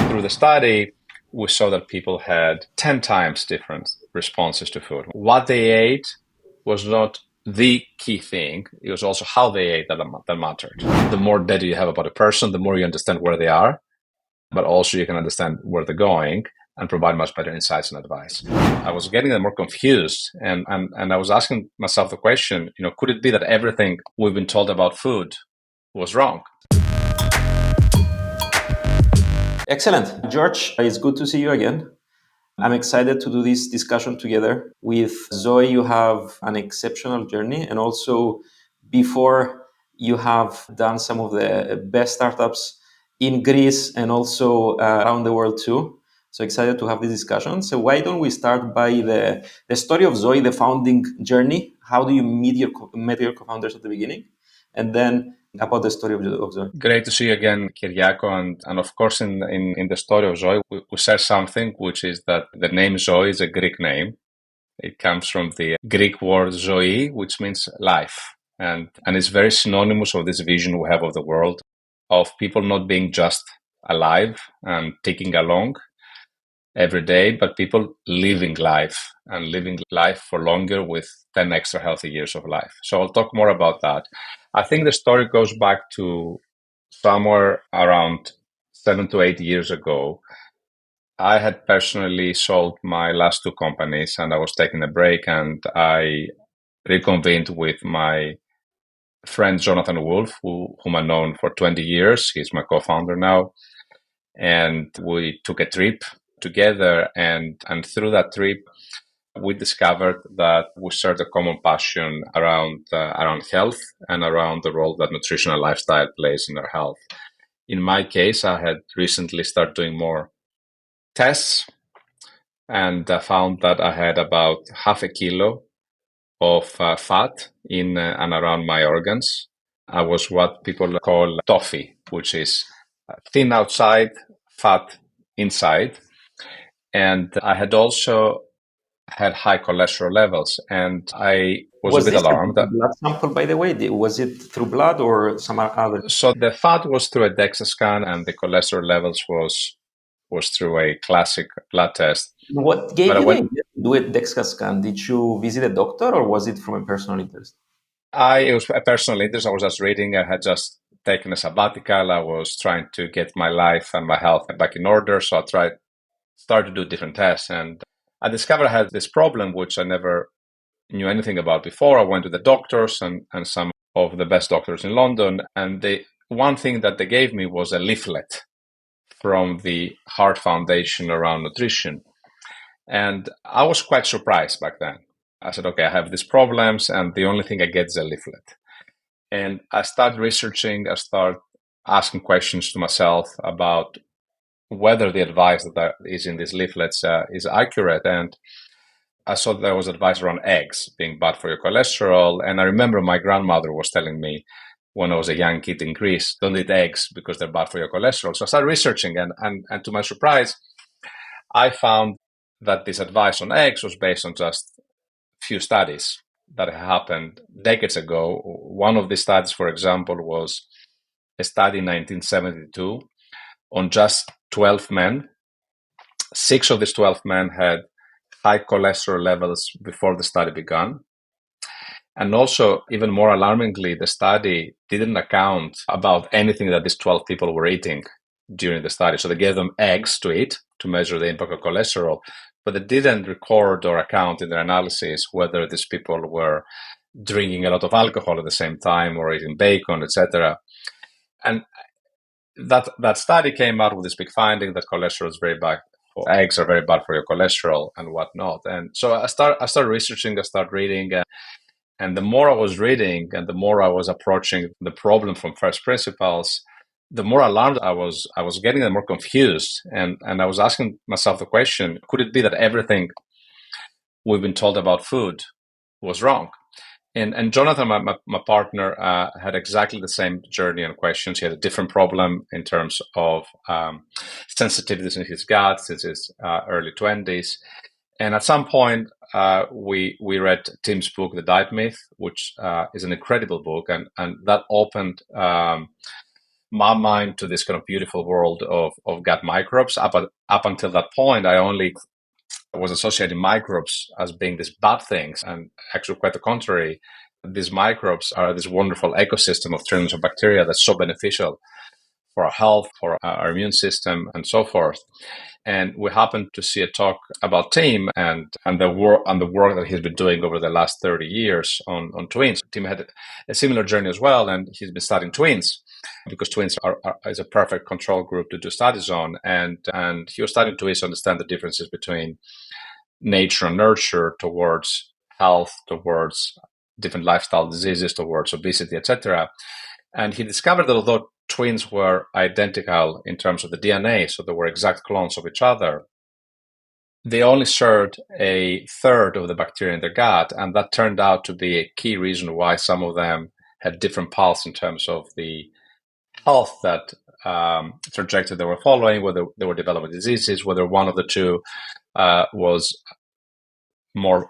Through the study, we saw that people had 10 times different responses to food. What they ate was not the key thing. It was also how they ate that mattered. The more data you have about a person, the more you understand where they are, but also you can understand where they're going and provide much better insights and advice. I was getting more confused, and I was asking myself the question, could it be that everything we've been told about food was wrong? Excellent. George, it's good to see you again. I'm excited to do this discussion together. With Zoe, you have an exceptional journey, and also before you have done some of the best startups in Greece and also around the world too. So excited to have this discussion. So why don't we start by the story of Zoe, the founding journey? How do you met your co-founders at the beginning? And then about the story of Zoe. Great to see you again, Kyriako. And of course, in the story of Zoe, we said something, which is that the name Zoe is a Greek name. It comes from the Greek word Zoe, which means life. And it's very synonymous with this vision we have of the world, of people not being just alive and ticking along every day, but people living life and living life for longer with 10 extra healthy years of life. So I'll talk more about that. I think the story goes back to somewhere around 7 to 8 years ago. I had personally sold my last two companies and I was taking a break, and I reconvened with my friend Jonathan Wolf, whom I've known for 20 years. He's my co-founder now. And we took a trip together, and through that trip, we discovered that we shared a common passion around health and around the role that nutrition and lifestyle plays in our health. In my case, I had recently started doing more tests, and I found that I had about half a kilo of fat in and around my organs. I was what people call toffee, which is thin outside, fat inside. And I had also had high cholesterol levels, and I was a bit alarmed. Was this a blood sample, by the way? Was it through blood or some other? So the fat was through a DEXA scan, and the cholesterol levels was through a classic blood test. What gave you the idea to do a DEXA scan? Did you visit a doctor, or was it from a personal interest? It was a personal interest. I was just reading. I had just taken a sabbatical. I was trying to get my life and my health back in order. So I started to do different tests, and I discovered I had this problem, which I never knew anything about before. I went to the doctors and some of the best doctors in London, and one thing that they gave me was a leaflet from the Heart Foundation around nutrition. And I was quite surprised back then. I said, okay, I have these problems, and the only thing I get is a leaflet. And I started researching, I started asking questions to myself about whether the advice that is in these leaflets is accurate. And I saw there was advice around eggs being bad for your cholesterol. And I remember my grandmother was telling me when I was a young kid in Greece, don't eat eggs because they're bad for your cholesterol. So I started researching, and to my surprise, I found that this advice on eggs was based on just few studies that happened decades ago. One of the studies, for example, was a study in 1972 on just 12 men. 6 of these 12 men had high cholesterol levels before the study began. And also, even more alarmingly, the study didn't account about anything that these 12 people were eating during the study. So they gave them eggs to eat to measure the impact of cholesterol, but they didn't record or account in their analysis whether these people were drinking a lot of alcohol at the same time or eating bacon, etc. And that study came out with this big finding that cholesterol is very bad. Eggs are very bad for your cholesterol and whatnot. And so I started researching, I started reading, and the more I was reading and the more I was approaching the problem from first principles, the more alarmed I was getting, the more confused. And I was asking myself the question, could it be that everything we've been told about food was wrong? And Jonathan, my partner, had exactly the same journey and questions. He had a different problem in terms of sensitivities in his gut since his early 20s. And at some point, we read Tim's book, The Diet Myth, which is an incredible book. And that opened my mind to this kind of beautiful world of gut microbes. Up until that point, I only was associating microbes as being these bad things, and actually quite the contrary. These microbes are this wonderful ecosystem of trillions of bacteria that's so beneficial for our health, for our immune system, and so forth. And we happened to see a talk about Tim and the work that he's been doing over the last 30 years on twins. Tim had a similar journey as well, and he's been studying twins because twins is a perfect control group to do studies on. And he was studying twins to understand the differences between nature and nurture towards health, towards different lifestyle diseases, towards obesity, etc. And he discovered that although twins were identical in terms of the DNA, so they were exact clones of each other, they only shared a third of the bacteria in their gut, and that turned out to be a key reason why some of them had different paths in terms of the health that trajectory they were following, whether they were developing diseases, whether one of the two was more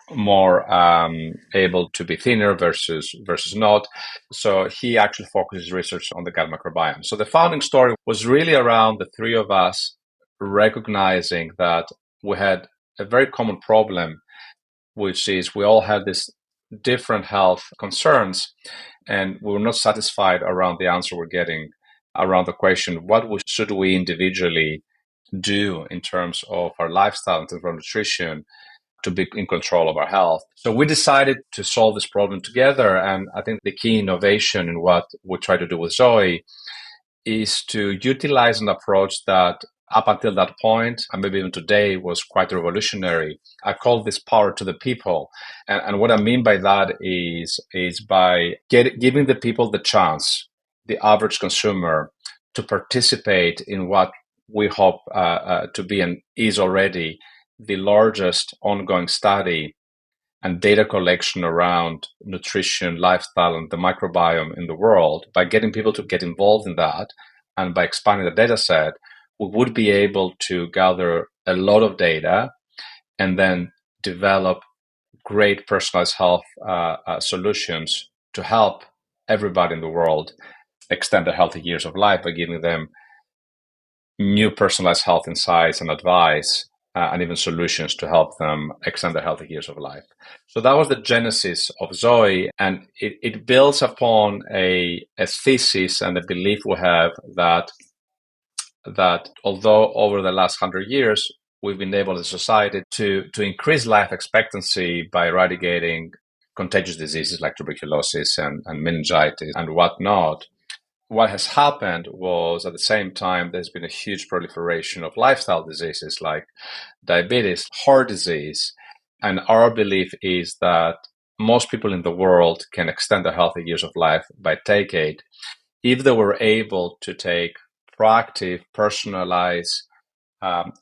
able to be thinner versus not. So he actually focused his research on the gut microbiome. So the founding story was really around the three of us recognizing that we had a very common problem, which is we all had these different health concerns, and we were not satisfied around the answer we're getting around the question, should we individually do in terms of our lifestyle, in terms of our nutrition, to be in control of our health. So we decided to solve this problem together. And I think the key innovation in what we try to do with Zoe is to utilize an approach that up until that point, and maybe even today, was quite revolutionary. I call this power to the people. And what I mean by that is by giving the people the chance, the average consumer, to participate in what we hope to be and is already the largest ongoing study and data collection around nutrition, lifestyle, and the microbiome in the world. By getting people to get involved in that and by expanding the data set, we would be able to gather a lot of data and then develop great personalized health solutions to help everybody in the world extend their healthy years of life by giving them new personalized health insights and advice and even solutions to help them extend their healthy years of life. So that was the genesis of Zoe, and it builds upon a thesis and a belief we have that although over the last 100 years we've been able as a society to increase life expectancy by eradicating contagious diseases like tuberculosis and meningitis and whatnot, what has happened was at the same time there's been a huge proliferation of lifestyle diseases like diabetes, heart disease, and our belief is that most people in the world can extend their healthy years of life by decade if they were able to take proactive, personalized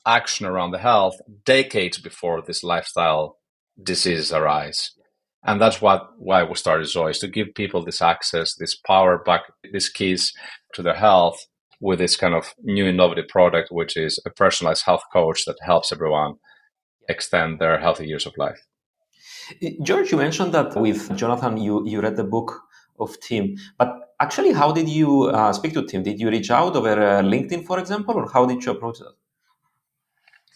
action around the health decades before these lifestyle diseases arise. And that's why we started Zoe, is to give people this access, this power back, these keys to their health with this kind of new innovative product, which is a personalized health coach that helps everyone extend their healthy years of life. George, you mentioned that with Jonathan, you read the book of Tim, but actually, how did you speak to Tim? Did you reach out over LinkedIn, for example, or how did you approach that?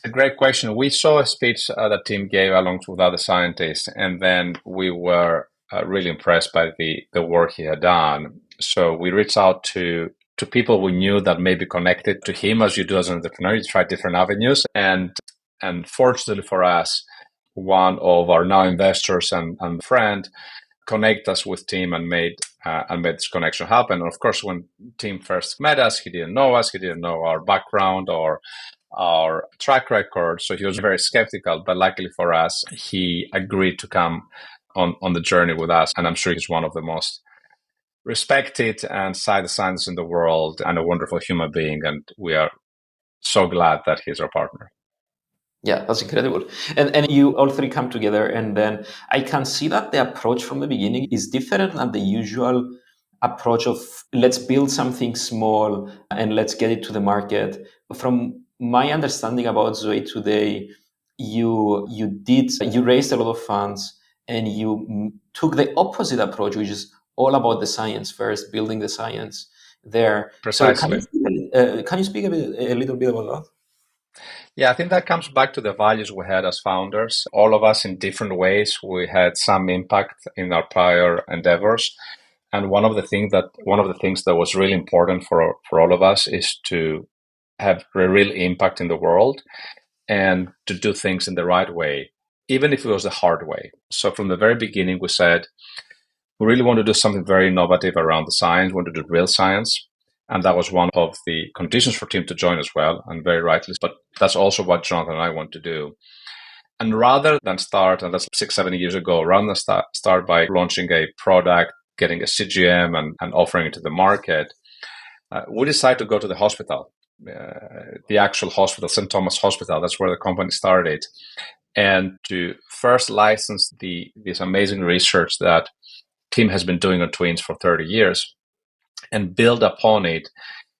It's a great question. We saw a speech that Tim gave along with other scientists, and then we were really impressed by the work he had done. So we reached out to people we knew that may be connected to him, as you do as an entrepreneur. You try different avenues, and fortunately for us, one of our now investors and friend connect us with Tim and made this connection happen. And of course, when Tim first met us, he didn't know us, he didn't know our background or our track record, so he was very skeptical. But luckily for us, he agreed to come on the journey with us, and I'm sure he's one of the most respected and cited scientists in the world and a wonderful human being, and we are so glad that he's our partner. Yeah, that's incredible. And you all three come together, and then I can see that the approach from the beginning is different than the usual approach of let's build something small and let's get it to the market. From my understanding about Zoe today, you raised a lot of funds and you took the opposite approach, which is all about the science first, building the science. there. So Precisely. can you speak a little bit about that? Yeah, I think that comes back to the values we had as founders. All of us in different ways, we had some impact in our prior endeavors. And one of the things that was really important for all of us is to have a real impact in the world and to do things in the right way, even if it was the hard way. So from the very beginning, we said we really want to do something very innovative around the science. We want to do real science. And that was one of the conditions for Tim to join as well, and very rightly. But that's also what Jonathan and I want to do. And rather than start, and that's 6, 7 years ago, rather than start by launching a product, getting a CGM and offering it to the market, we decided to go to the hospital, the actual hospital, St. Thomas Hospital. That's where the company started. And to first license this amazing research that Tim has been doing on twins for 30 years and build upon it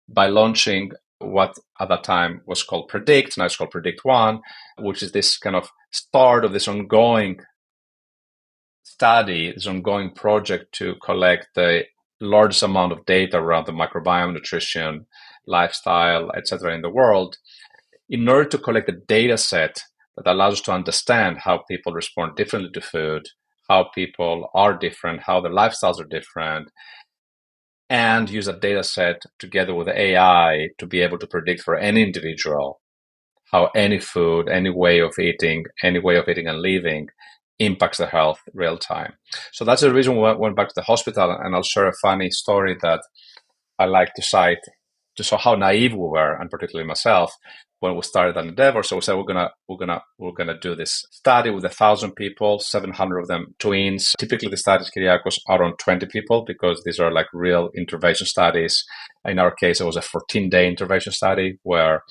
by launching what at that time was called Predict, now it's called Predict One, which is this kind of start of this ongoing study, this ongoing project to collect the largest amount of data around the microbiome, nutrition, lifestyle, etc. in the world, in order to collect a data set that allows us to understand how people respond differently to food, how people are different, how their lifestyles are different, and use a data set together with AI to be able to predict for any individual how any food, any way of eating and living impacts their health real time. So that's the reason we went back to the hospital, and I'll share a funny story that I like to cite to show how naive we were, and particularly myself, when we started that endeavor. So we said we're gonna do this study with 1,000 people, 700 of them twins. Typically, the studies, Kyriakos, are on 20 people because these are like real intervention studies. In our case, it was a 14-day intervention study where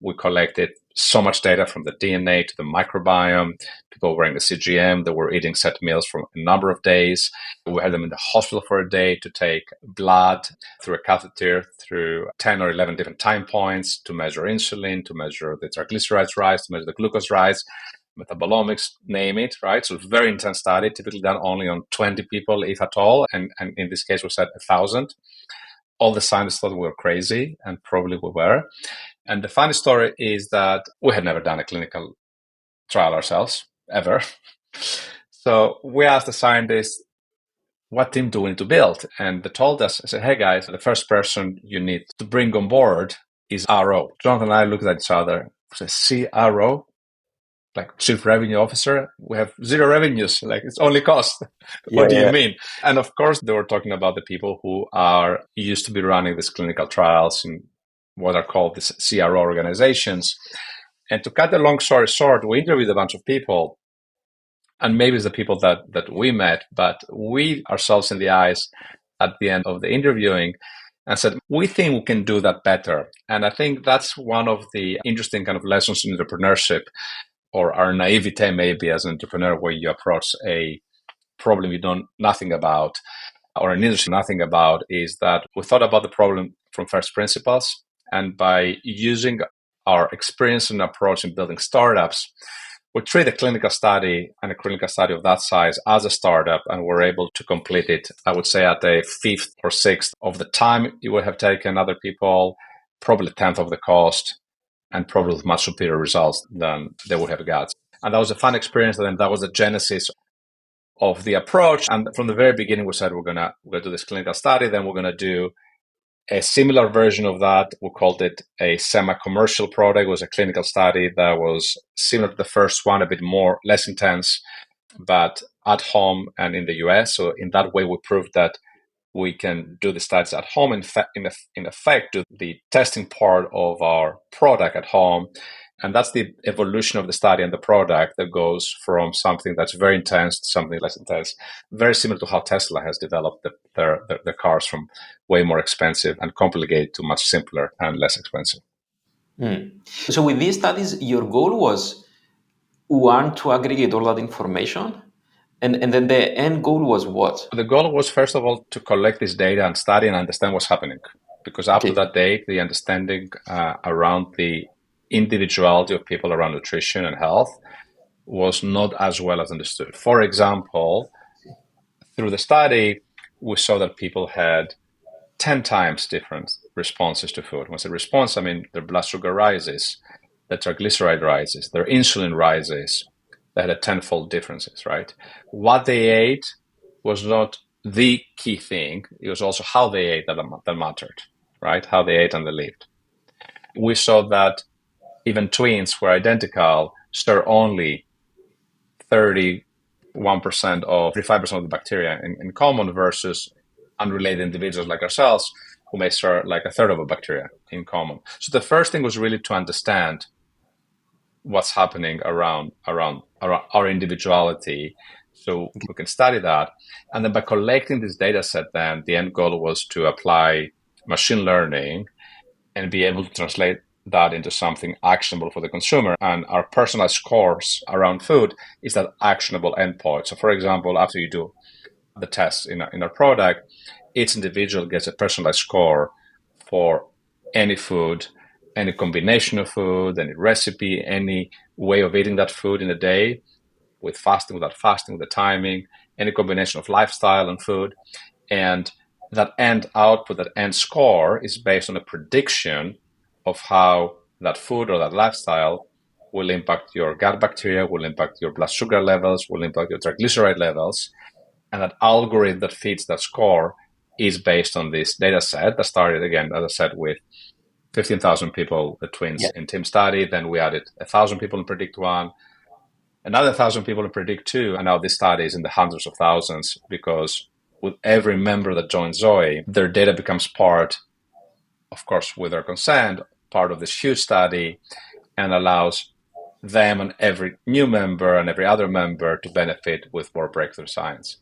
we collected so much data from the DNA to the microbiome. People wearing the CGM, they were eating set meals for a number of days. We had them in the hospital for a day to take blood through a catheter through 10 or 11 different time points to measure insulin, to measure the triglycerides rise, to measure the glucose rise, metabolomics, name it, right? So it's a very intense study, typically done only on 20 people, if at all. And in this case, we said 1,000. All the scientists thought we were crazy, and probably we were. And the funny story is that we had never done a clinical trial ourselves, ever. So we asked the scientists, what team do we need to build? And they told us, I said, hey guys, the first person you need to bring on board is RO. Jonathan and I looked at each other, said, CRO? Like Chief Revenue Officer? We have zero revenues, like it's only cost. What do you mean? And of course, they were talking about the people who are used to be running these clinical trials in what are called these CRO organizations. And to cut the long story short, we interviewed a bunch of people, and maybe it's the people that we met, but we ourselves in the eyes at the end of the interviewing and said, we think we can do that better. And I think that's one of the interesting kind of lessons in entrepreneurship, or our naivete maybe as an entrepreneur, where you approach a problem you know nothing about, or an industry nothing about, is that we thought about the problem from first principles. And by using our experience and approach in building startups, we treat a clinical study and a clinical study of that size as a startup, and we're able to complete it, I would say, at a fifth or sixth of the time it would have taken other people, probably a tenth of the cost, and probably with much superior results than they would have got. And that was a fun experience, and that was the genesis of the approach. And from the very beginning, we said we're gonna do this clinical study, then we're gonna do a similar version of that. We called it a semi-commercial product. It was a clinical study that was similar to the first one, a bit more, less intense, but at home and in the US. So in that way, we proved that we can do the studies at home, in effect, do the testing part of our product at home. And that's the evolution of the study and the product that goes from something that's very intense to something less intense. Very similar to how Tesla has developed their cars from way more expensive and complicated to much simpler and less expensive. So with these studies, your goal was, one, to aggregate all that information, and then the end goal was what? The goal was, first of all, to collect this data and study and understand what's happening. Because up to that date, the understanding around the individuality of people around nutrition and health was not as well as understood. For example, through the study, we saw that people had 10 times different responses to food. When I say response, I mean their blood sugar rises, their triglyceride rises, their insulin rises. They had a tenfold differences, right? What they ate was not the key thing. It was also how they ate that mattered, right? How they ate and they lived. We saw that even twins were identical, share only 31% of 35% of the bacteria in common versus unrelated individuals like ourselves who may share like a third of a bacteria in common. So the first thing was really to understand what's happening around our individuality so we can study that. And then by collecting this data set, then the end goal was to apply machine learning and be able to translate that into something actionable for the consumer. And our personalized scores around food is that actionable endpoint. So for example, after you do the test in our product, each individual gets a personalized score for any food, any combination of food, any recipe, any way of eating that food in a day, with fasting, without fasting, the timing, any combination of lifestyle and food. And that end output, that end score is based on a prediction of how that food or that lifestyle will impact your gut bacteria, will impact your blood sugar levels, will impact your triglyceride levels. And that algorithm that feeds that score is based on this data set that started, again, as I said, with 15,000 people, the twins in team study. Then we added 1,000 people in Predict 1, another 1,000 people in Predict 2. And now this study is in the hundreds of thousands because with every member that joins Zoe, their data becomes part, of course, with their consent, part of this huge study and allows them and every new member and every other member to benefit with more breakthrough science.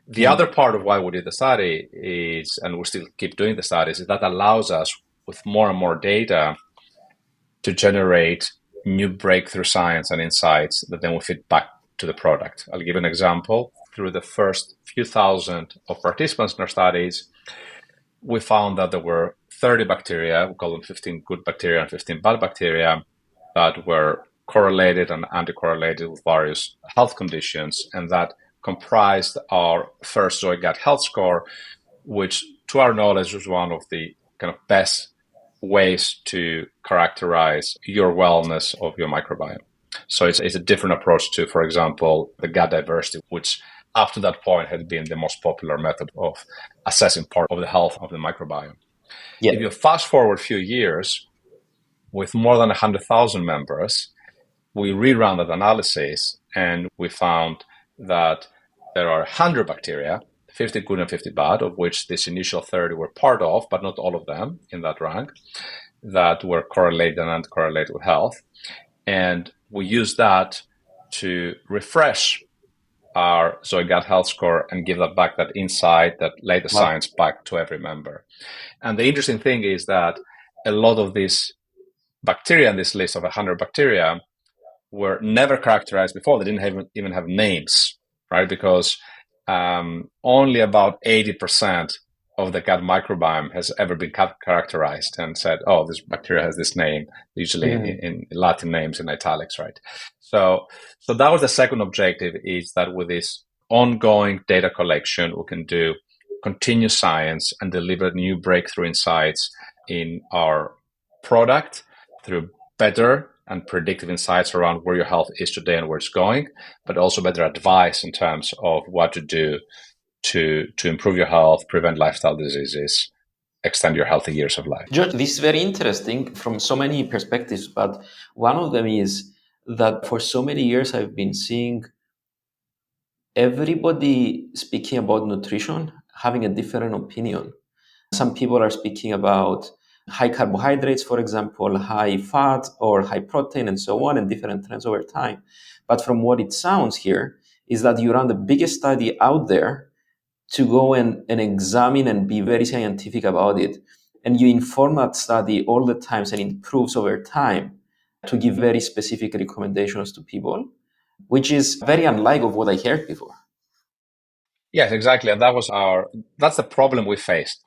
The other part of why we did the study is, and we still keep doing the studies, is that allows us with more and more data to generate new breakthrough science and insights that then will feed back to the product. I'll give an example. Through the first few thousand of participants in our studies, we found that there were 30 bacteria, we call them 15 good bacteria and 15 bad bacteria, that were correlated and anti-correlated with various health conditions, and that comprised our first Zoe Gut Health Score, which to our knowledge was one of the kind of best ways to characterize your wellness of your microbiome. So it's a different approach to, for example, the gut diversity, which after that point had been the most popular method of assessing part of the health of the microbiome. If you fast forward a few years, with more than 100,000 members, we reran that analysis and we found that there are 100 bacteria, 50 good and 50 bad, of which this initial 30 were part of, but not all of them in that rank, that were correlated and uncorrelated with health. And we used that to refresh our Zoe Gut Health Score and give that back, that insight, that latest science back to every member. And the interesting thing is that a lot of these bacteria in this list of 100 bacteria were never characterized before. They didn't even have names, right? Because only about 80% of the gut microbiome has ever been characterized and said, oh, this bacteria has this name, usually in Latin names in italics, right? So that was the second objective, is that with this ongoing data collection, we can do continuous science and deliver new breakthrough insights in our product through better and predictive insights around where your health is today and where it's going, but also better advice in terms of what to do to improve your health, prevent lifestyle diseases, extend your healthy years of life. George, this is very interesting from so many perspectives, but one of them is that for so many years I've been seeing everybody speaking about nutrition having a different opinion. Some people are speaking about high carbohydrates, for example, high fat or high protein and so on, and different trends over time. But from what it sounds here is that you run the biggest study out there to go and examine and be very scientific about it. And you inform that study all the times and it improves over time to give very specific recommendations to people, which is very unlike of what I heard before. Yes, exactly. And that's the problem we faced.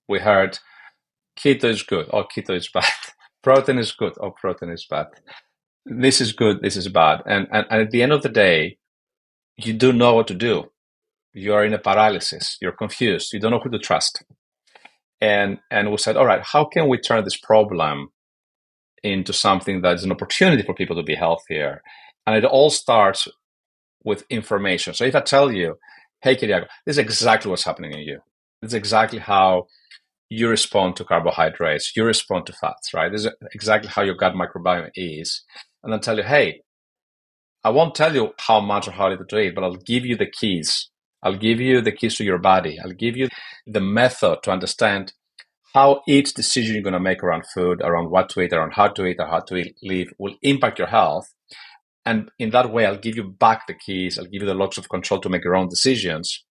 We heard keto is good, or keto is bad. Protein is good, or protein is bad. This is good, this is bad. And at the end of the day, you don't know what to do. You are in a paralysis. You're confused. You don't know who to trust. And we said, all right, how can we turn this problem into something that is an opportunity for people to be healthier? And it all starts with information. So if I tell you, hey, Kiriago, this is exactly what's happening in you. This is exactly how you respond to carbohydrates, you respond to fats, right? This is exactly how your gut microbiome is. And then tell you, hey, I won't tell you how much or how little to eat, but I'll give you the keys. I'll give you the keys to your body. I'll give you the method to understand how each decision you're going to make around food, around what to eat, around how to eat, or how to live will impact your health. And in that way, I'll give you back the keys. I'll give you the locks of control to make your own decisions.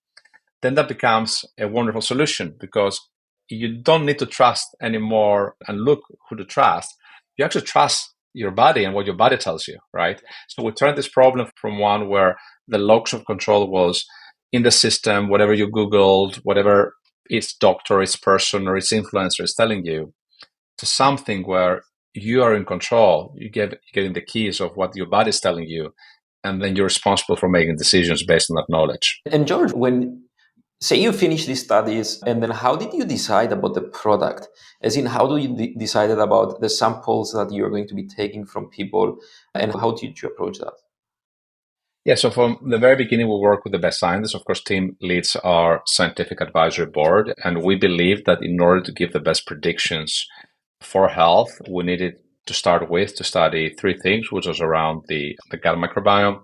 Then that becomes a wonderful solution, because you don't need to trust anymore and look who to trust. You actually trust your body and what your body tells you, right? So we turned this problem from one where the locks of control was in the system, whatever you Googled, whatever its doctor, its person, or its influencer is telling you, to something where you are in control. You're getting the keys of what your body is telling you, and then you're responsible for making decisions based on that knowledge. And George, when say you finish these studies, and then how did you decide about the product? As in, how do you decided about the samples that you're going to be taking from people, and how did you approach that? Yeah, so from the very beginning, we work with the best scientists. Of course, team leads our scientific advisory board, and we believe that in order to give the best predictions for health, we needed to start with to study three things, which was around the gut microbiome,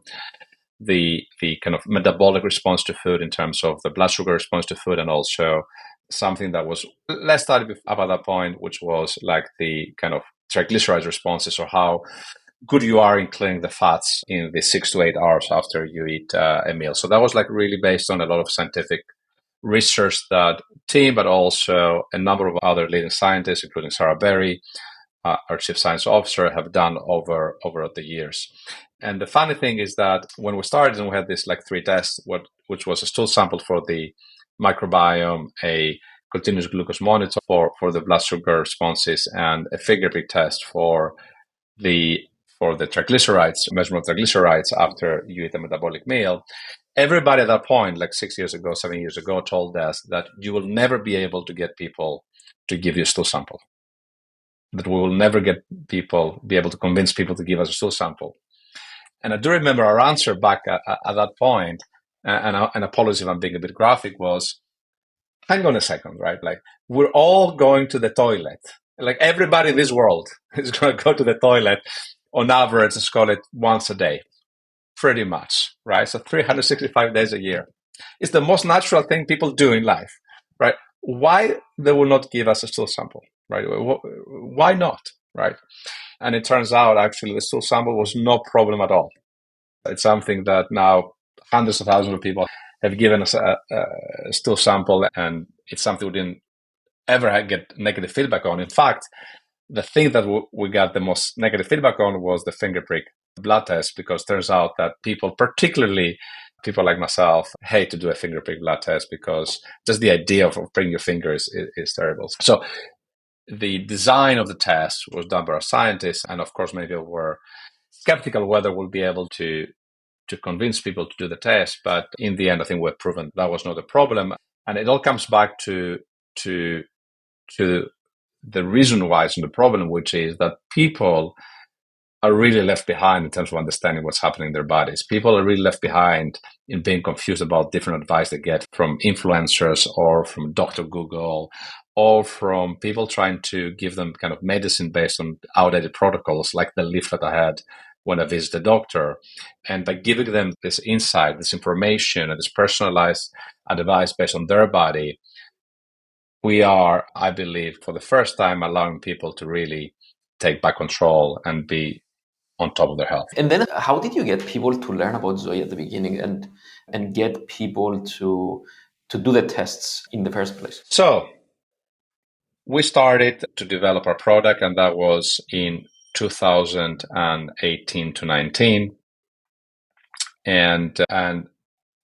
the kind of metabolic response to food in terms of the blood sugar response to food, and also something that was less studied up at that point, which was like the kind of triglyceride responses, or how good you are in clearing the fats in the 6 to 8 hours after you eat a meal. So that was like really based on a lot of scientific research that team, but also a number of other leading scientists, including Sarah Berry, our chief science officer, have done over the years. And the funny thing is that when we started, and we had this like three tests, which was a stool sample for the microbiome, a continuous glucose monitor for the blood sugar responses, and a finger prick test for the triglycerides, measurement of triglycerides after you eat a metabolic meal. Everybody at that point, like 6 years ago, 7 years ago, told us that you will never be able to get people to give you a stool sample. That we will never be able to convince people to give us a stool sample. And I do remember our answer back at that point, and apologies if I'm being a bit graphic, was, hang on a second, right? Like, we're all going to the toilet. Like, everybody in this world is going to go to the toilet on average, let's call it once a day, pretty much, right? So 365 days a year. It's the most natural thing people do in life, right? Why they will not give us a stool sample, right? Why not, right? And it turns out, actually, the stool sample was no problem at all. It's something that now hundreds of thousands of people have given us a stool sample, and it's something we didn't ever get negative feedback on. In fact, the thing that we got the most negative feedback on was the finger prick blood test, because it turns out that people, particularly people like myself, hate to do a finger prick blood test, because just the idea of pricking your finger is terrible. So the design of the test was done by our scientists, and of course many people were skeptical whether we'll be able to convince people to do the test. But in the end, I think we've proven that was not a problem. And it all comes back to the reason why it's not a problem, which is that people are really left behind in terms of understanding what's happening in their bodies. People are really left behind in being confused about different advice they get from influencers, or from Dr. Google, or from people trying to give them kind of medicine based on outdated protocols, like the leaflet I had when I visited the doctor. And by giving them this insight, this information, and this personalized advice based on their body, we are, I believe, for the first time, allowing people to really take back control and be on top of their health. And then how did you get people to learn about Zoe at the beginning, and get people to do the tests in the first place? So we started to develop our product, and that was in 2018 to 19. And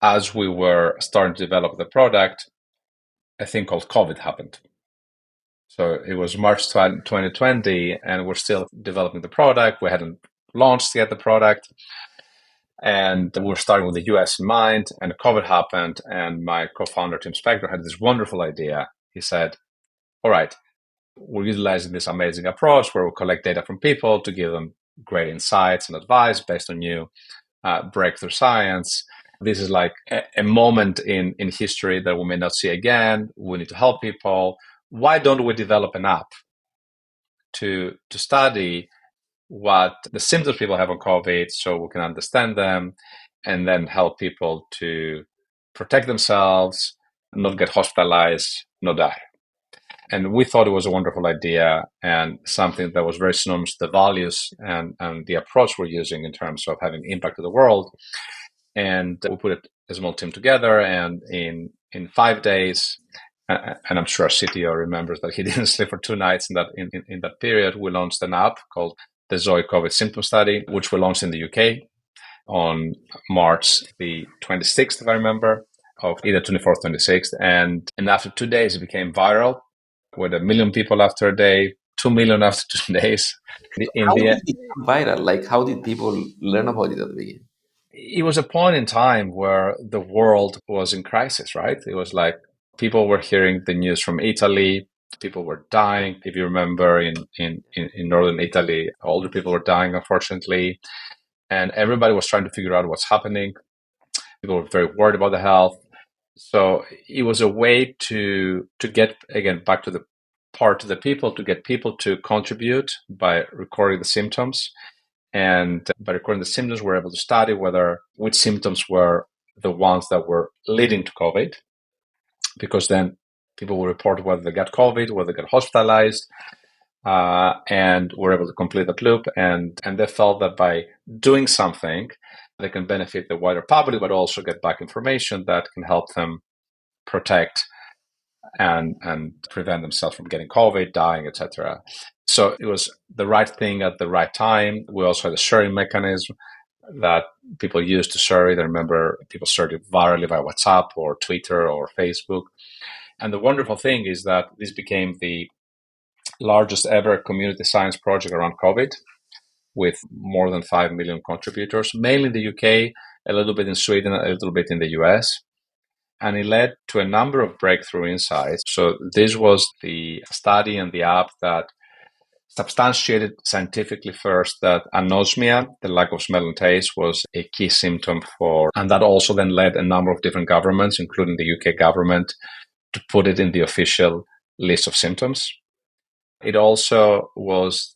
as we were starting to develop the product, a thing called COVID happened. So it was March 2020, and we're still developing the product. We hadn't launched yet the product, and we're starting with the US in mind. And COVID happened, and my co-founder, Tim Spector, had this wonderful idea. He said, all right, we're utilizing this amazing approach where we collect data from people to give them great insights and advice based on new breakthrough science. This is like a moment in history that we may not see again. We need to help people. Why don't we develop an app to study what the symptoms people have on COVID so we can understand them and then help people to protect themselves, not get hospitalized, not die. And we thought it was a wonderful idea and something that was very synonymous to the values and the approach we're using in terms of having impact to the world. And we put a small team together, and in 5 days, and I'm sure our CTO remembers that he didn't sleep for 2 nights in that period, we launched an app called the Zoe COVID Symptom Study, which we launched in the UK on March the 26th, if I remember, of either 24th, 26th. And after 2 days, it became viral with 1 million people after a day, 2 million after 2 days. How did it become viral? Like, how did people learn about it at the beginning? It was a point in time where the world was in crisis, right? It was like people were hearing the news from Italy. People were dying. If you remember, in northern Italy, older people were dying, unfortunately. And everybody was trying to figure out what's happening. People were very worried about the health. So it was a way to get, again, back to the part of the people, to get people to contribute by recording the symptoms. And by recording the symptoms, we're able to study which symptoms were the ones that were leading to COVID, because then people will report whether they got COVID, whether they got hospitalized, and we're able to complete that loop. And they felt that by doing something, they can benefit the wider public, but also get back information that can help them protect and prevent themselves from getting COVID, dying, etc. So it was the right thing at the right time. We also had a sharing mechanism that people used to share it. I remember people shared it virally via WhatsApp or Twitter or Facebook. And the wonderful thing is that this became the largest ever community science project around COVID, with more than 5 million contributors, mainly in the UK, a little bit in Sweden, a little bit in the US. And it led to a number of breakthrough insights. So this was the study and the app that substantiated scientifically first that anosmia, the lack of smell and taste, was a key symptom and that also then led a number of different governments, including the UK government, to put it in the official list of symptoms. It also was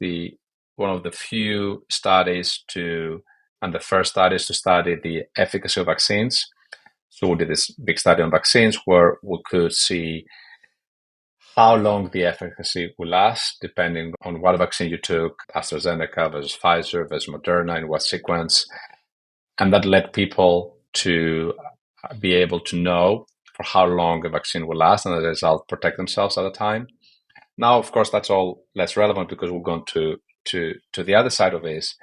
one of the few studies and the first studies to study the efficacy of vaccines. So we did this big study on vaccines where we could see how long the efficacy will last, depending on what vaccine you took, AstraZeneca versus Pfizer versus Moderna, in what sequence. And that led people to be able to know for how long a vaccine will last, and as a result, protect themselves at a time. Now, of course, that's all less relevant because we're going to the other side of this.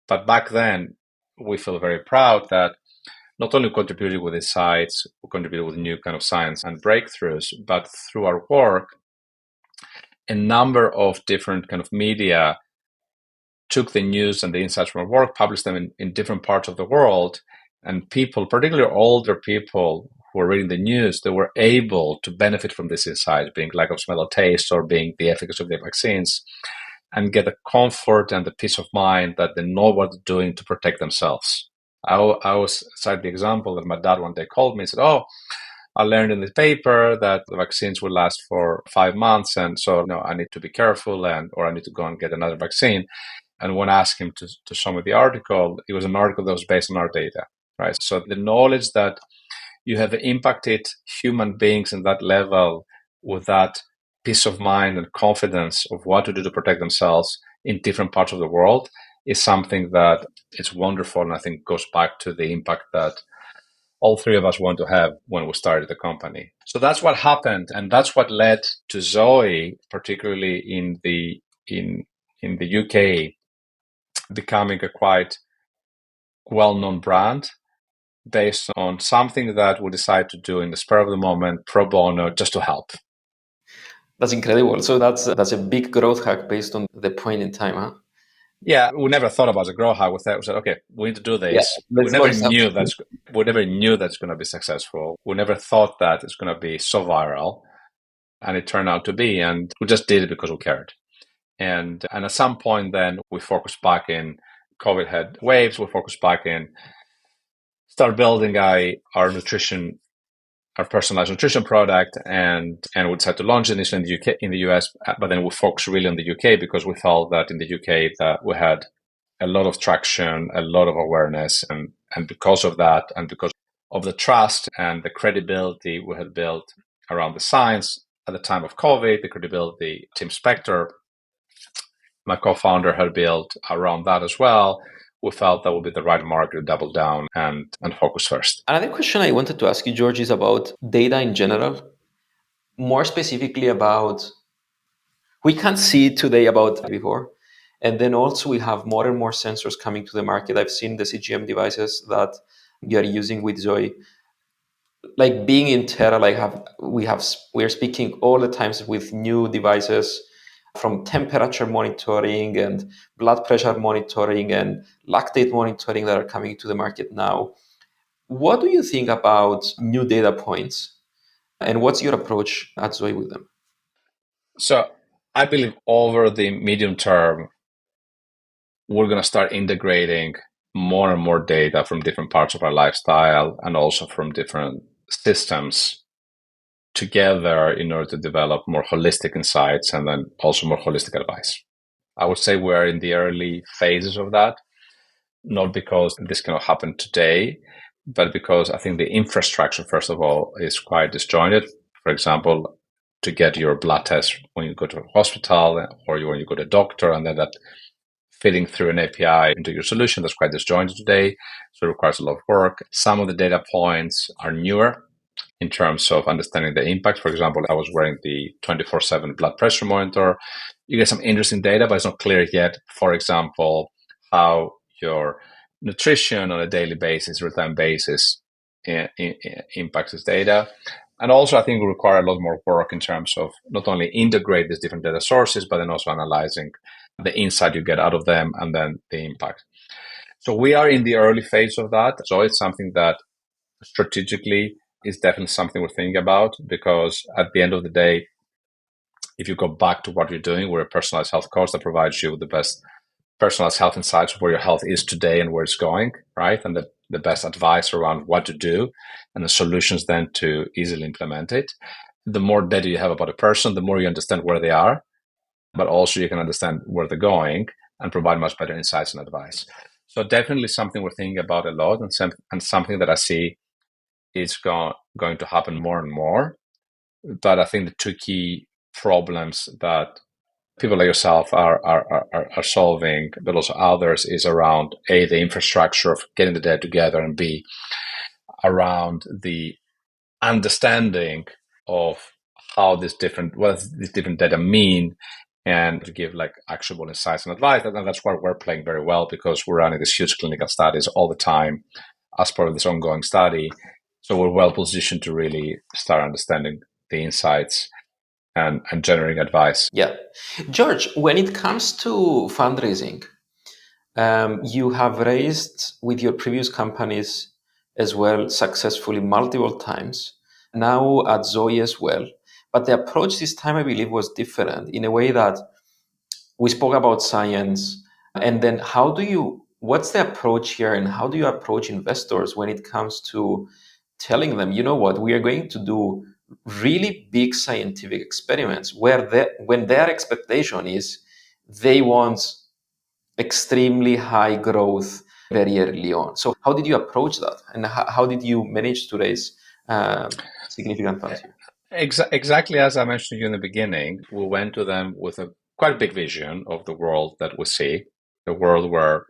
But back then, we feel very proud that not only contributed with these sites, we contributed with new kind of science and breakthroughs, but through our work, a number of different kind of media took the news and the insights from our work, published them in different parts of the world, and people, particularly older people who were reading the news, they were able to benefit from these insights, being lack of smell or taste, or being the efficacy of the vaccines, and get the comfort and the peace of mind that they know what they're doing to protect themselves. I always cite the example that my dad one day called me and said, "Oh, I learned in the paper that the vaccines will last for 5 months, and so I need to be careful, or I need to go and get another vaccine." And when I asked him to show me the article, it was an article that was based on our data, right? So the knowledge that you have impacted human beings in that level with that peace of mind and confidence of what to do to protect themselves in different parts of the world is something that is wonderful, and I think goes back to the impact that all three of us want to have when we started the company. So that's what happened, and that's what led to Zoe, particularly in the UK, becoming a quite well-known brand based on something that we decided to do in the spur of the moment, pro bono, just to help. That's incredible. So that's a big growth hack based on the point in time, huh? Yeah, we never thought about a grow hack. We said, okay, we need to do this. Yeah, we never knew that's going to be successful. We never thought that it's going to be so viral. And it turned out to be, and we just did it because we cared. And at some point then we focused back in, COVID had waves, we focused back in, start building our nutrition, our personalized nutrition product, and we decided to launch it initially in the UK, in the US, but then we focused really on the UK because we felt that in the UK that we had a lot of traction, a lot of awareness, and because of that, and because of the trust and the credibility we had built around the science at the time of COVID, the credibility Tim Spector, my co-founder, had built around that as well, we felt that would be the right market to double down and focus first. Another question I wanted to ask you, George, is about data in general, more specifically about, we can't see today about before. And then also we have more and more sensors coming to the market. I've seen the CGM devices that you are using with Zoe. Like being in Terra, we're speaking all the times with new devices, from temperature monitoring and blood pressure monitoring and lactate monitoring that are coming to the market now. What do you think about new data points, and what's your approach at Zoe with them? So I believe over the medium term, we're going to start integrating more and more data from different parts of our lifestyle and also from different systems together in order to develop more holistic insights and then also more holistic advice. I would say we're in the early phases of that, not because this cannot happen today, but because I think the infrastructure, first of all, is quite disjointed. For example, to get your blood test when you go to a hospital or when you go to a doctor, and then that fitting through an API into your solution, that's quite disjointed today. So it requires a lot of work. Some of the data points are newer in terms of understanding the impact. For example, I was wearing the 24/7 blood pressure monitor. You get some interesting data, but it's not clear yet, for example, how your nutrition on a daily basis, real-time basis, impacts this data. And also, I think we require a lot more work in terms of not only integrate these different data sources, but then also analyzing the insight you get out of them and then the impact. So we are in the early phase of that. So it's something that strategically is definitely something we're thinking about, because at the end of the day, if you go back to what you're doing, we're a personalized health coach that provides you with the best personalized health insights of where your health is today and where it's going, right? And the best advice around what to do and the solutions then to easily implement it. The more data you have about a person, the more you understand where they are, but also you can understand where they're going and provide much better insights and advice. So definitely something we're thinking about a lot, and something that I see is going to happen more and more. But I think the two key problems that people like yourself are solving, but also others, is around A, the infrastructure of getting the data together, and B, around the understanding of how what these different data mean, and to give like actionable insights and advice. And that's where we're playing very well, because we're running these huge clinical studies all the time as part of this ongoing study. So we're well positioned to really start understanding the insights and generating advice. Yeah. George, when it comes to fundraising, you have raised with your previous companies as well successfully multiple times, now at Zoe as well. But the approach this time, I believe, was different in a way that we spoke about science. And then what's the approach here, and how do you approach investors when it comes to telling them, you know what, we are going to do really big scientific experiments when their expectation is they want extremely high growth very early on. So how did you approach that, and how did you manage to raise significant funds here? Exactly as I mentioned to you in the beginning, we went to them with a quite big vision of the world that we see, a world where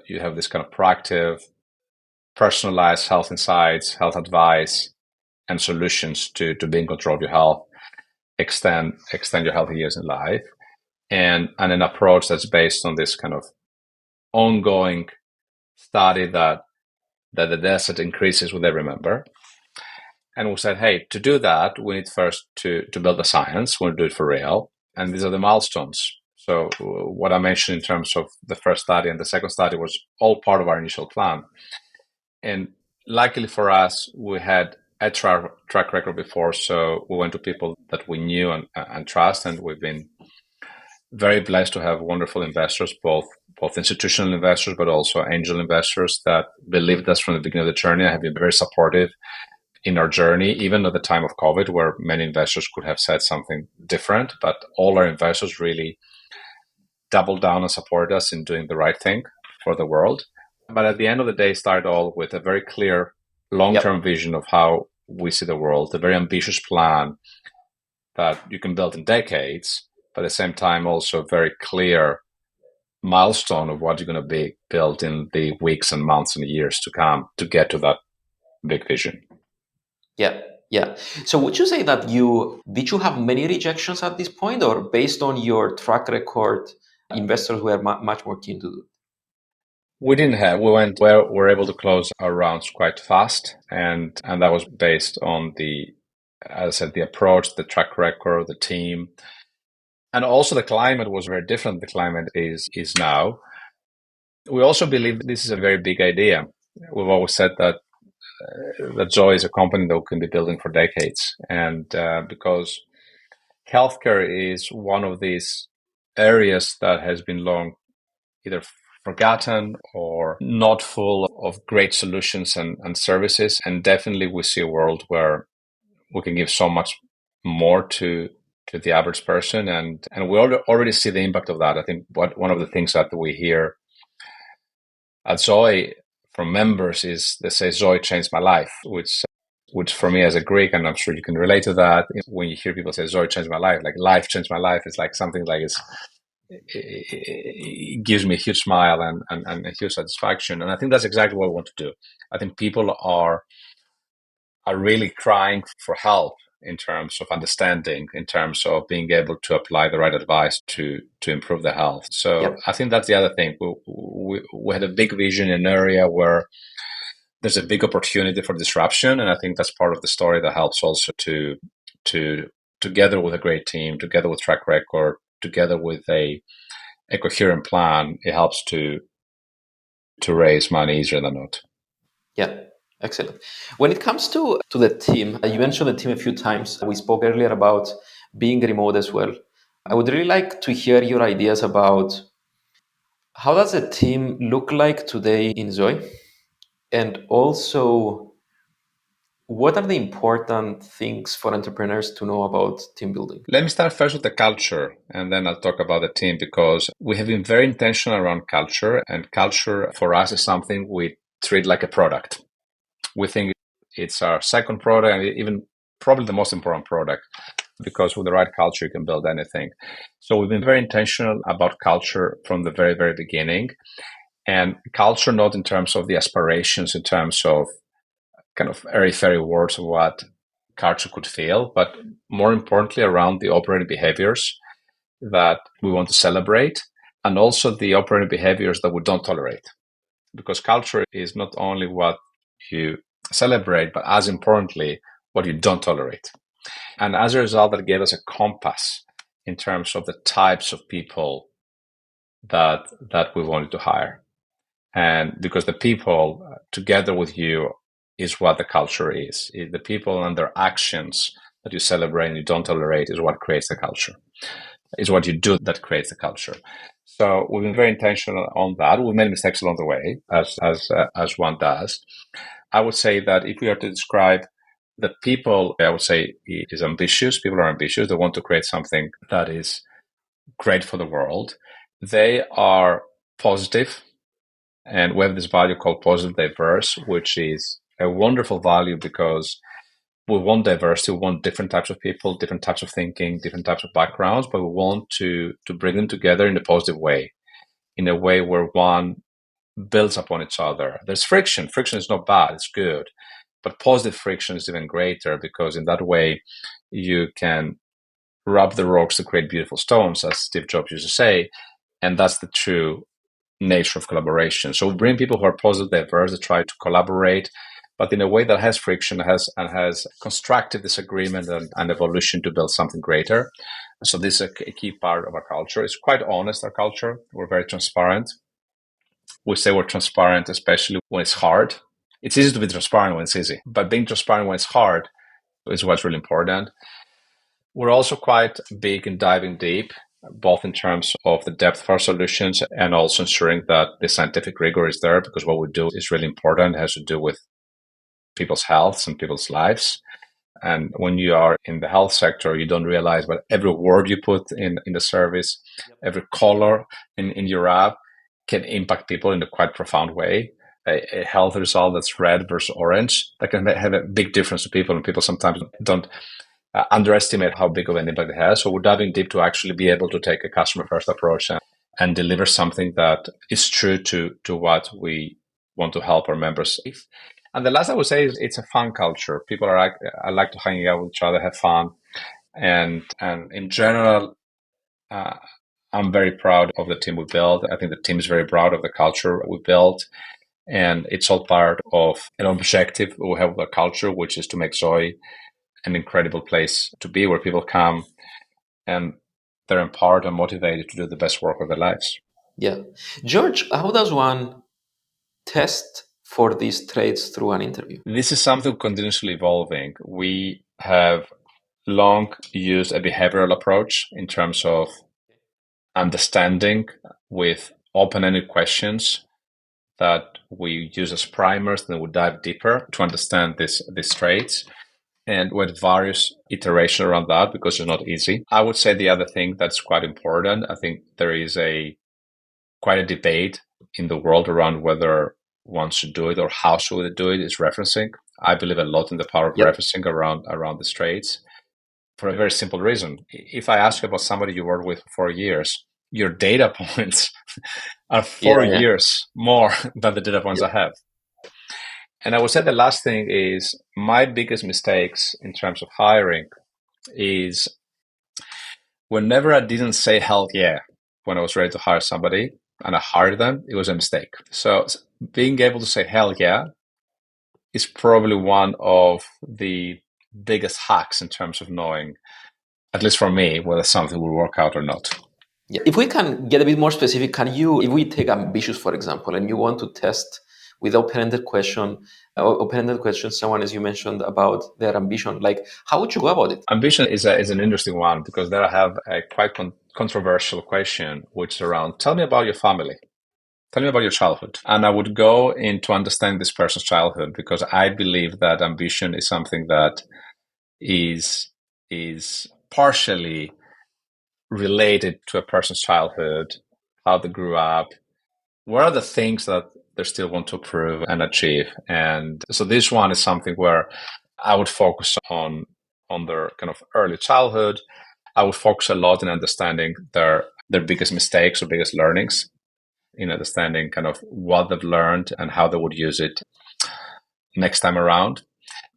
you have this kind of proactive, personalized health insights, health advice, and solutions to be in control of your health, extend your healthy years in life, and an approach that's based on this kind of ongoing study that the data set increases with every member. And we said, hey, to do that, we need first to build the science. We want to do it for real. And these are the milestones. So what I mentioned in terms of the first study and the second study was all part of our initial plan. And luckily for us, we had a track record before, so we went to people that we knew and trust, and we've been very blessed to have wonderful investors, both institutional investors, but also angel investors that believed us from the beginning of the journey and have been very supportive in our journey, even at the time of COVID, where many investors could have said something different. But all our investors really doubled down and supported us in doing the right thing for the world. But at the end of the day, started all with a very clear long-term vision of how we see the world, a very ambitious plan that you can build in decades, but at the same time also a very clear milestone of what you're going to be built in the weeks and months and years to come to get to that big vision. Yeah. Yeah. So would you say that did you have many rejections at this point, or based on your track record, investors were much more keen to do? We didn't have. We're able to close our rounds quite fast, and that was based on as I said, the approach, the track record, the team, and also the climate was very different. The climate is now. We also believe this is a very big idea. We've always said that Zoe is a company that we can be building for decades, and because healthcare is one of these areas that has been long either forgotten or not full of great solutions and services. And definitely we see a world where we can give so much more to the average person. And we already see the impact of that. I think one of the things that we hear at Zoe from members is they say, Zoe changed my life, which for me as a Greek, and I'm sure you can relate to that, when you hear people say, Zoe changed my life, like life changed my life, it's like something like it gives me a huge smile and a huge satisfaction. And I think that's exactly what we want to do. I think people are really crying for help in terms of understanding, in terms of being able to apply the right advice to improve their health. So I think that's the other thing. We had a big vision in an area where there's a big opportunity for disruption. And I think that's part of the story that helps also to together with a great team, together with track record, together with a coherent plan, it helps to raise money easier than not. Yeah, excellent. When it comes to the team, you mentioned the team a few times. We spoke earlier about being remote as well. I would really like to hear your ideas about how does a team look like today in Zoe, and also what are the important things for entrepreneurs to know about team building? Let me start first with the culture, and then I'll talk about the team, because we have been very intentional around culture, and culture for us is something we treat like a product. We think it's our second product, and even probably the most important product, because with the right culture, you can build anything. So we've been very intentional about culture from the very, very beginning, and culture not in terms of the aspirations, in terms of kind of airy-fairy words of what culture could feel, but more importantly around the operating behaviors that we want to celebrate, and also the operating behaviors that we don't tolerate. Because culture is not only what you celebrate, but as importantly, what you don't tolerate. And as a result, that gave us a compass in terms of the types of people that we wanted to hire. And because the people together with you is what the culture is. The people and their actions that you celebrate and you don't tolerate is what creates the culture. Is what you do that creates the culture. So we've been very intentional on that. We've made mistakes along the way, as one does. I would say that if we are to describe the people, I would say it is ambitious. People are ambitious. They want to create something that is great for the world. They are positive. And we have this value called positive diverse, which is a wonderful value because we want diversity, we want different types of people, different types of thinking, different types of backgrounds, but we want to bring them together in a positive way, in a way where one builds upon each other. There's friction. Friction is not bad, it's good. But positive friction is even greater because in that way you can rub the rocks to create beautiful stones, as Steve Jobs used to say. And that's the true nature of collaboration. So we bring people who are positive, diverse, that try to collaborate, but in a way that has friction, has constructive disagreement and evolution to build something greater. So this is a key part of our culture. It's quite honest, our culture. We're very transparent. We say we're transparent, especially when it's hard. it's easy to be transparent when it's easy, but being transparent when it's hard is what's really important. We're also quite big in diving deep, both in terms of the depth of our solutions and also ensuring that the scientific rigor is there, because what we do is really important. It has to do with people's health and people's lives. And when you are in the health sector, you don't realize, but every word you put in the service, every color in your app can impact people in a quite profound way. A health result that's red versus orange, that can have a big difference to people, and people sometimes don't underestimate how big of an impact it has. So we're diving deep to actually be able to take a customer first approach and deliver something that is true to what we want to help our members with. And the last I would say is it's a fun culture. People I like to hang out with each other, have fun, and in general, I'm very proud of the team we built. I think the team is very proud of the culture we built, and it's all part of an objective we have with our culture, which is to make Zoe an incredible place to be, where people come and they're empowered and motivated to do the best work of their lives. Yeah. George, how does one test for these traits through an interview? This is something continuously evolving. We have long used a behavioral approach in terms of understanding with open-ended questions that we use as primers, then we dive deeper to understand these traits. And with various iterations around that, because it's not easy. I would say the other thing that's quite important, I think there is quite a debate in the world around whether one should do it or how should they do it, is referencing. I believe a lot in the power of referencing around these traits for a very simple reason. If I ask you about somebody you worked with for 4 years, your data points are 4 years more than the data points I have. And I would say the last thing is my biggest mistakes in terms of hiring is whenever I didn't say hell yeah when I was ready to hire somebody and I hired them, it was a mistake. So being able to say hell yeah is probably one of the biggest hacks in terms of knowing, at least for me, whether something will work out or not. Yeah. If we can get a bit more specific, if we take ambitious, for example, and you want to test with open-ended questions, someone, as you mentioned, about their ambition, like how would you go about it? Ambition is an interesting one, because there I have a quite controversial question, which is around, tell me about your family. Tell me about your childhood. And I would go into understanding this person's childhood, because I believe that ambition is something that is partially related to a person's childhood, how they grew up, what are the things that they still want to prove and achieve. And so this one is something where I would focus on their kind of early childhood. I would focus a lot in understanding their biggest mistakes or biggest learnings, in understanding kind of what they've learned and how they would use it next time around.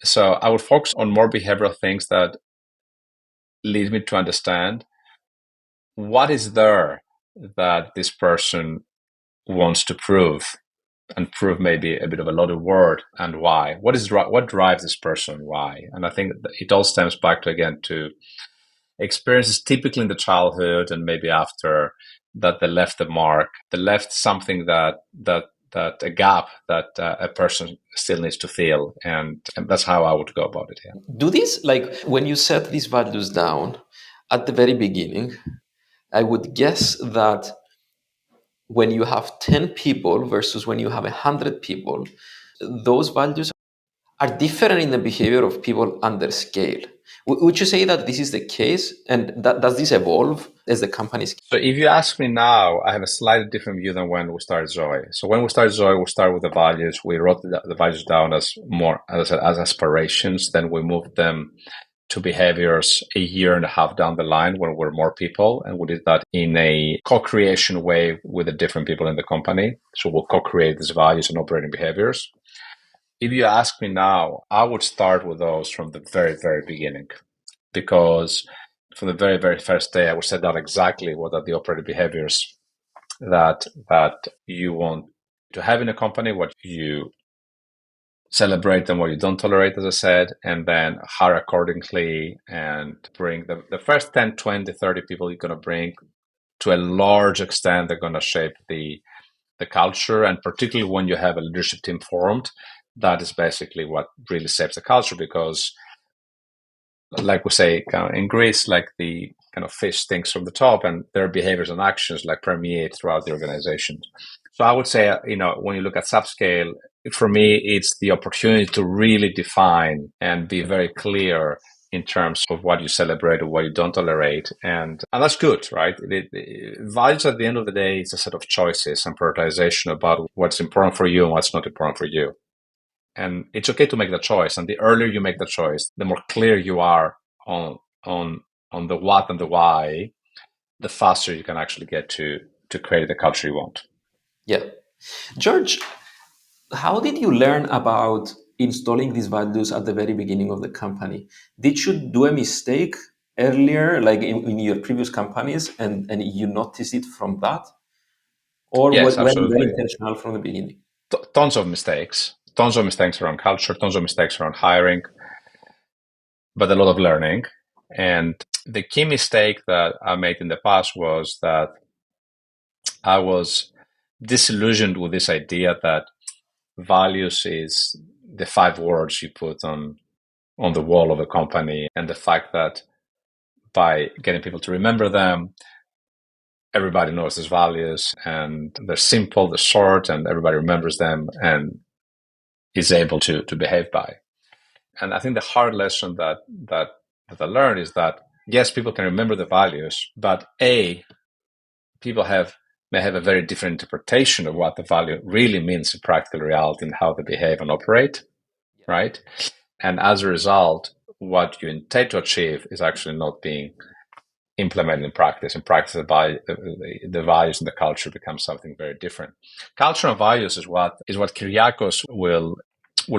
So I would focus on more behavioral things that lead me to understand what is there that this person wants to prove, and prove maybe a bit of a loaded word, and why. What drives this person? Why? And I think it all stems back to, again, to experiences typically in the childhood and maybe after that, they left the mark. They left something that a gap that a person still needs to fill, and that's how I would go about it. Yeah. Do this, like when you set these values down at the very beginning, I would guess that when you have 10 people versus when you have 100 people, those values are different in the behavior of people under scale. Would you say that this is the case, and does this evolve as the companies? So if you ask me now, I have a slightly different view than when we started Zoe. So when we started Zoe, we started with the values. We wrote the values down as aspirations. Then we moved them to behaviors a year and a half down the line when we're more people. And we did that in a co-creation way with the different people in the company. So we'll co-create these values and operating behaviors. If you ask me now, I would start with those from the very, very beginning, because from the very, very first day, I would set out exactly what are the operating behaviors that you want to have in a company, what you celebrate and what you don't tolerate, as I said, and then hire accordingly and bring the first 10, 20, 30 people you're going to bring. To a large extent, they're going to shape the culture, and particularly when you have a leadership team formed, that is basically what really shapes the culture, because like we say in Greece, like the kind of fish stinks from the top, and their behaviors and actions like permeate throughout the organization. So I would say, when you look at subscale, for me, it's the opportunity to really define and be very clear in terms of what you celebrate or what you don't tolerate. And that's good, right? Values at the end of the day is a set of choices and prioritization about what's important for you and what's not important for you. And it's okay to make the choice. And the earlier you make the choice, the more clear you are on the what and the why, the faster you can actually get to create the culture you want. Yeah. George, how did you learn about installing these values at the very beginning of the company? Did you do a mistake earlier, like in your previous companies, and you noticed it from that? Or Yes, were you very absolutely. intentional from the beginning? Tons of mistakes. Tons of mistakes around culture, tons of mistakes around hiring, but a lot of learning. And the key mistake that I made in the past was that I was disillusioned with this idea that values is the 5 words you put on the wall of a company, and the fact that by getting people to remember them, everybody knows these values, and they're simple, they're short, and everybody remembers them and is able to behave by. And I think the hard lesson that I learned is that yes, people can remember the values, but people may have a very different interpretation of what the value really means in practical reality and how they behave and operate, right? And as a result, what you intend to achieve is actually not being implemented in practice. In practice, the values and the culture become something very different. Culture and values is what Kyriakos will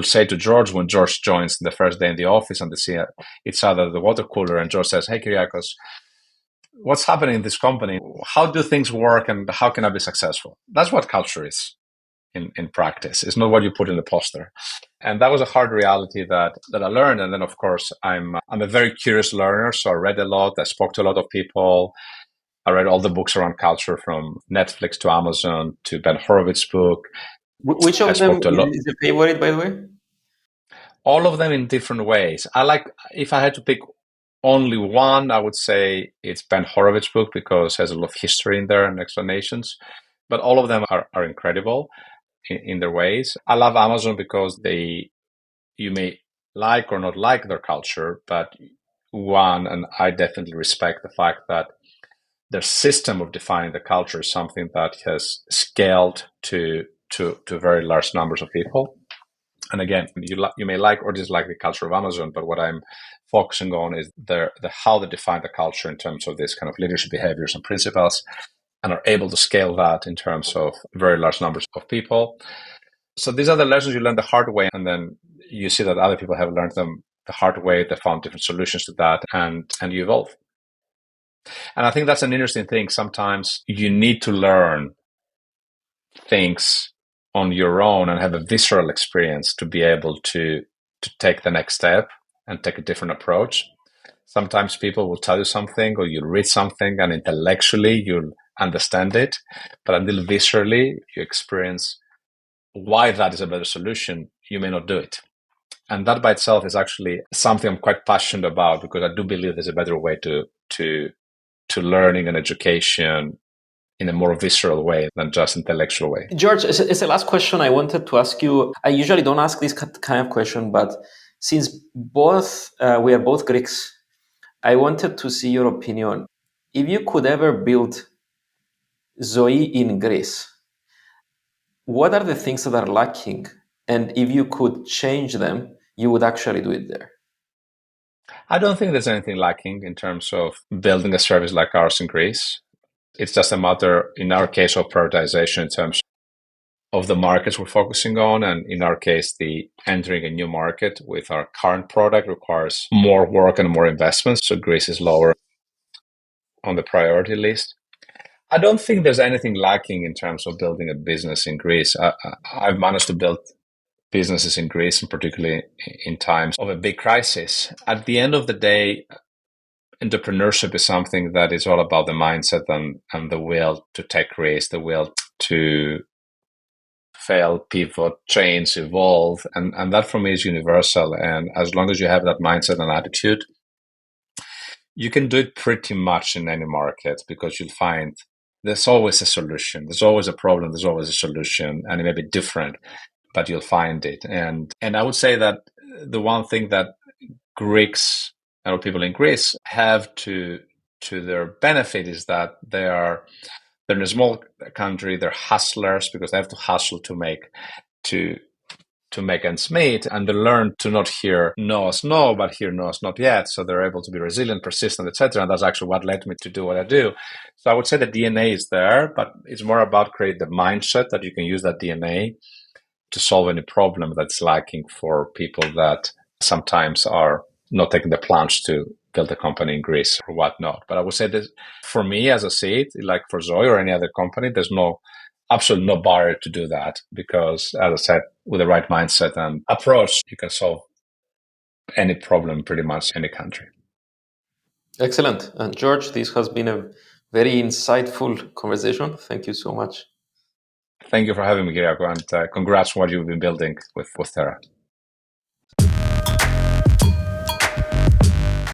say to George when George joins the first day in the office and they see each other at the water cooler, and George says, "Hey, Kyriakos, what's happening in this company? How do things work, and how can I be successful?" That's what culture is in practice. It's not what you put in the poster. And that was a hard reality that I learned. And then, of course, I'm a very curious learner. So I read a lot. I spoke to a lot of people. I read all the books around culture, from Netflix to Amazon to Ben Horowitz's book. Which I of them spoke to a lot, is your favorite, by the way? all of them in different ways. If I had to pick only one, I would say it's Ben Horowitz's book, because it has a lot of history in there and explanations. But all of them are incredible in their ways. I love Amazon because you may like or not like their culture, but and I definitely respect the fact that their system of defining the culture is something that has scaled to very large numbers of people. And again, you may like or dislike the culture of Amazon, but what I'm focusing on is the how they define the culture in terms of this kind of leadership behaviors and principles, and are able to scale that in terms of very large numbers of people. So these are the lessons you learn the hard way, and then you see that other people have learned them the hard way. They found different solutions to that, and you evolve. And I think that's an interesting thing. Sometimes you need to learn things on your own and have a visceral experience to be able to take the next step and take a different approach. Sometimes people will tell you something, or you'll read something, and intellectually you'll understand it, but until viscerally you experience why that is a better solution, you may not do it. And that by itself is actually something I'm quite passionate about, because I do believe there's a better way to learning and education in a more visceral way than just intellectual way. George, as a last question I wanted to ask you, I usually don't ask this kind of question, but since we are both Greeks, I wanted to see your opinion. If you could ever build Zoe in Greece, what are the things that are lacking? And if you could change them, you would actually do it there. I don't think there's anything lacking in terms of building a service like ours in Greece. It's just a matter, in our case, of prioritization in terms of the markets we're focusing on. And in our case, the entering a new market with our current product requires more work and more investments. So Greece is lower on the priority list. I don't think there's anything lacking in terms of building a business in Greece. I've managed to build businesses in Greece, and particularly in times of a big crisis. At the end of the day, entrepreneurship is something that is all about the mindset and the will to take risks, the will to fail, pivot, change, evolve. And that for me is universal. And as long as you have that mindset and attitude, you can do it pretty much in any market, because you'll find there's always a solution. There's always a problem. There's always a solution, and it may be different, but you'll find it. And I would say that the one thing that Greeks or people in Greece have to their benefit is that they're in a small country. They're hustlers, because they have to hustle to make ends meet, and they learn to not hear no as no, but hear no as not yet. So they're able to be resilient, persistent, etc. And that's actually what led me to do what I do. So I would say the DNA is there, but it's more about creating the mindset that you can use that DNA to solve any problem that's lacking for people that sometimes are not taking the plunge to build a company in Greece or whatnot. But I would say that for me, as I see it, like for Zoe or any other company, there's absolutely no barrier to do that, because, as I said, with the right mindset and approach, you can solve any problem pretty much in any country. Excellent. And George, this has been a very insightful conversation. Thank you so much. Thank you for having me, Georgiou, and congrats on what you've been building with Terra.